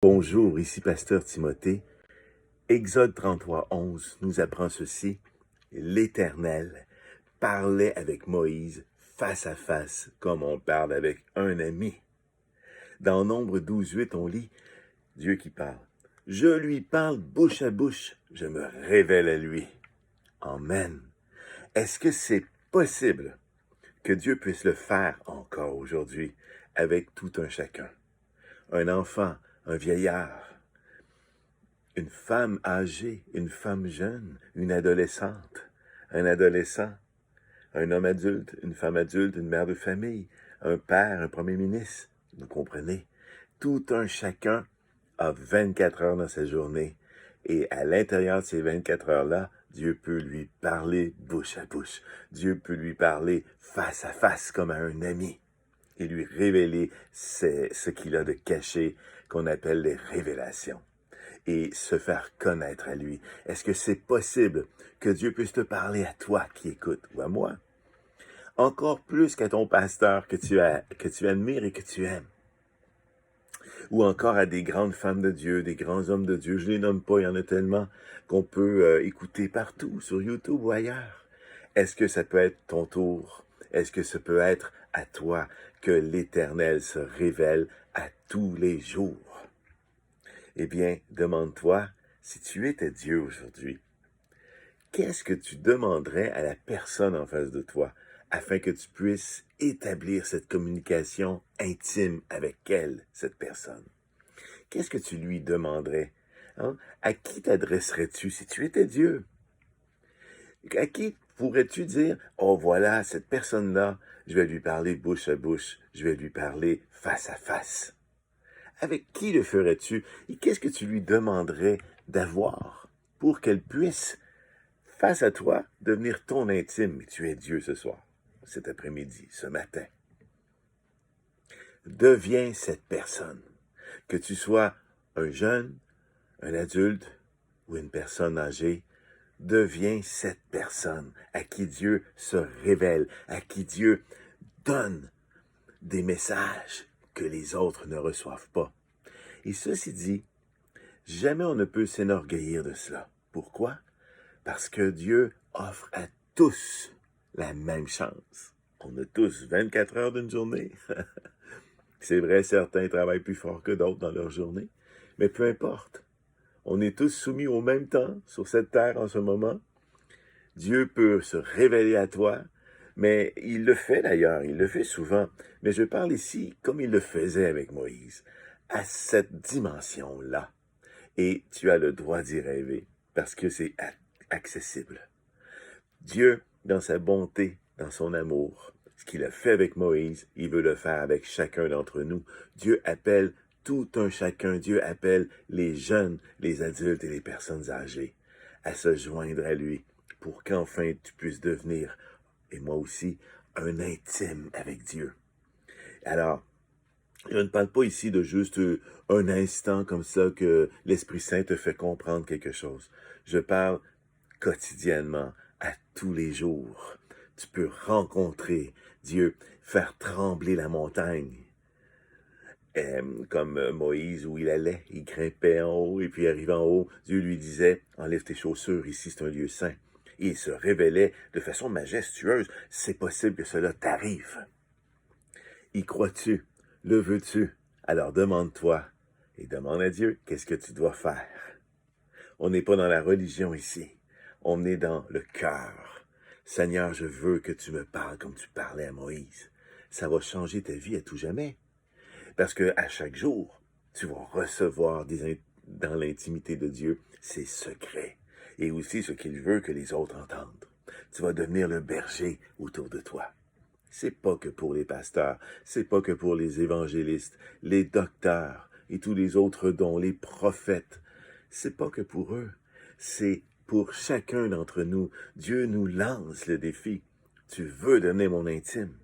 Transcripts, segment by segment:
Bonjour, ici Pasteur Timothée. Exode 33:11 nous apprend ceci. L'Éternel parlait avec Moïse face à face, comme on parle avec un ami. Dans Nombre 12:8, on lit Dieu qui parle. Je lui parle bouche à bouche, je me révèle à lui. Amen. Est-ce que c'est possible que Dieu puisse le faire encore aujourd'hui avec tout un chacun? Un enfant, un vieillard, une femme âgée, une femme jeune, une adolescente, un adolescent, un homme adulte, une femme adulte, une mère de famille, un père, un premier ministre. Vous comprenez? Tout un chacun a 24 heures dans sa journée. Et à l'intérieur de ces 24 heures-là, Dieu peut lui parler bouche à bouche. Dieu peut lui parler face à face comme à un ami. Et lui révéler ce qu'il a de caché qu'on appelle les révélations. Et se faire connaître à lui. Est-ce que c'est possible que Dieu puisse te parler à toi qui écoutes ou à moi? Encore plus qu'à ton pasteur que tu admires et que tu aimes. Ou encore à des grandes femmes de Dieu, des grands hommes de Dieu. Je les nomme pas, il y en a tellement qu'on peut écouter partout, sur YouTube ou ailleurs. Est-ce que ça peut être ton tour? Est-ce que ça peut être à toi que l'Éternel se révèle à tous les jours? Eh bien, demande-toi, si tu étais Dieu aujourd'hui, qu'est-ce que tu demanderais à la personne en face de toi afin que tu puisses établir cette communication intime avec elle, cette personne? Qu'est-ce que tu lui demanderais? Hein? À qui t'adresserais-tu si tu étais Dieu? À qui pourrais-tu dire, oh voilà, cette personne-là, je vais lui parler bouche à bouche, je vais lui parler face à face? Avec qui le ferais-tu et qu'est-ce que tu lui demanderais d'avoir pour qu'elle puisse, face à toi, devenir ton intime? Tu es Dieu ce soir, cet après-midi, ce matin. Deviens cette personne. Que tu sois un jeune, un adulte ou une personne âgée, deviens cette personne à qui Dieu se révèle, à qui Dieu donne des messages que les autres ne reçoivent pas. Et ceci dit, jamais on ne peut s'enorgueillir de cela. Pourquoi? Parce que Dieu offre à tous la même chance. On a tous 24 heures d'une journée. C'est vrai, certains travaillent plus fort que d'autres dans leur journée, mais peu importe. On est tous soumis au même temps sur cette terre en ce moment. Dieu peut se révéler à toi, mais il le fait d'ailleurs, il le fait souvent. Mais je parle ici comme il le faisait avec Moïse, à cette dimension-là. Et tu as le droit d'y rêver, parce que c'est accessible. Dieu, dans sa bonté, dans son amour, ce qu'il a fait avec Moïse, il veut le faire avec chacun d'entre nous. Dieu appelle tout un chacun, Dieu appelle les jeunes, les adultes et les personnes âgées à se joindre à lui pour qu'enfin tu puisses devenir, et moi aussi, un intime avec Dieu. Alors, je ne parle pas ici de juste un instant comme ça que l'Esprit Saint te fait comprendre quelque chose. Je parle quotidiennement, à tous les jours. Tu peux rencontrer Dieu, faire trembler la montagne. Comme Moïse où il allait, il grimpait en haut et puis arrivant en haut, Dieu lui disait, enlève tes chaussures, ici c'est un lieu saint. Et il se révélait de façon majestueuse, c'est possible que cela t'arrive. Y crois-tu? Le veux-tu? Alors demande-toi et demande à Dieu qu'est-ce que tu dois faire. On n'est pas dans la religion ici. On est dans le cœur. Seigneur, je veux que tu me parles comme tu parlais à Moïse. Ça va changer ta vie à tout jamais. Parce que à chaque jour, tu vas recevoir dans l'intimité de Dieu ses secrets. Et aussi ce qu'il veut que les autres entendent. Tu vas devenir le berger autour de toi. C'est pas que pour les pasteurs, c'est pas que pour les évangélistes, les docteurs et tous les autres dons, les prophètes. C'est pas que pour eux, c'est pour chacun d'entre nous. Dieu nous lance le défi. Tu veux devenir mon intime?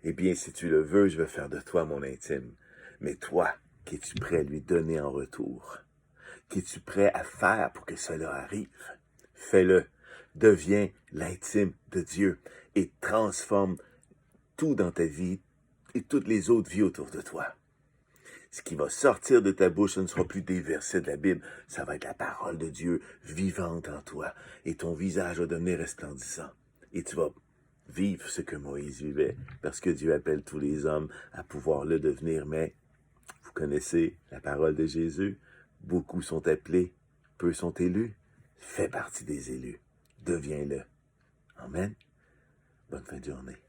Eh bien, si tu le veux, je vais faire de toi mon intime. Mais toi, qu'es-tu prêt à lui donner en retour? Qu'es-tu prêt à faire pour que cela arrive? Fais-le. Deviens l'intime de Dieu et transforme tout dans ta vie et toutes les autres vies autour de toi. Ce qui va sortir de ta bouche, ce ne sera plus des versets de la Bible, ça va être la parole de Dieu vivante en toi. Et ton visage va devenir resplendissant. Et tu vas vivre ce que Moïse vivait, parce que Dieu appelle tous les hommes à pouvoir le devenir. Mais vous connaissez la parole de Jésus, beaucoup sont appelés, peu sont élus. Fais partie des élus. Deviens-le. Amen. Bonne fin de journée.